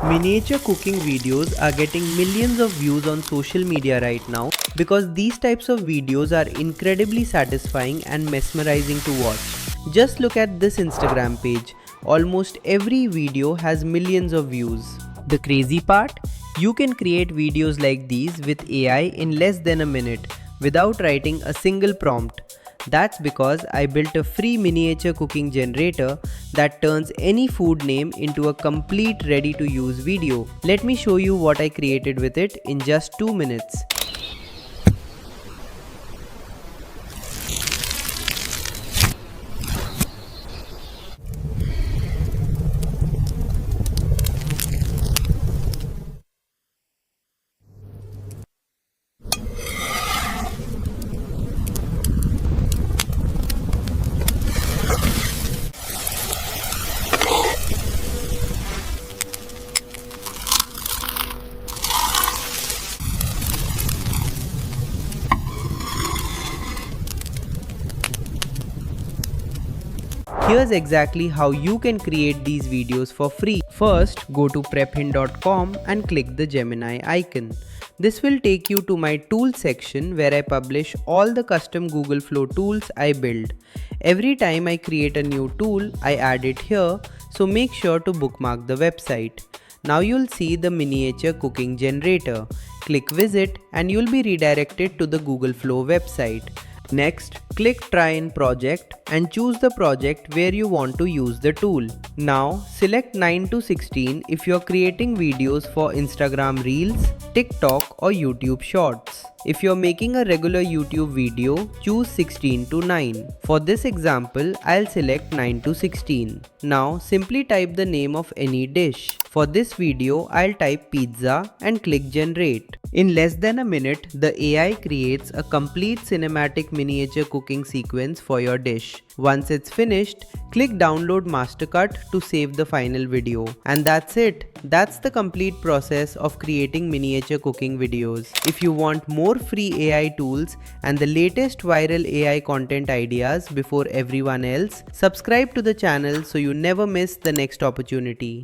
Miniature cooking videos are getting millions of views on social media right now because these types of videos are incredibly satisfying and mesmerizing to watch. Just look at this Instagram page. Almost every video has millions of views. The crazy part? You can create videos like these with AI in less than a minute without writing a single prompt. That's because I built a free miniature cooking generator that turns any food name into a complete ready to use video. Let me show you what I created with it in just 2 minutes. Here's exactly how you can create these videos for free. First, go to prephin.com and click the Gemini icon. This will take you to my tools section where I publish all the custom Google Flow tools I build. Every time I create a new tool, I add it here, so make sure to bookmark the website. Now you'll see the miniature cooking generator. Click visit and you'll be redirected to the Google Flow website. Next, click Try in Project and choose the project where you want to use the tool. Now, select 9 to 16 if you're creating videos for Instagram Reels, TikTok or YouTube Shorts. If you're making a regular YouTube video, choose 16 to 9. For this example, I'll select 9 to 16. Now, simply type the name of any dish. For this video, I'll type pizza and click generate. In less than a minute, the AI creates a complete cinematic miniature cooking sequence for your dish. Once it's finished, click download mastercut to save the final video. And that's it. That's the complete process of creating miniature cooking videos. If you want more free AI tools and the latest viral AI content ideas before everyone else, subscribe to the channel so you never miss the next opportunity.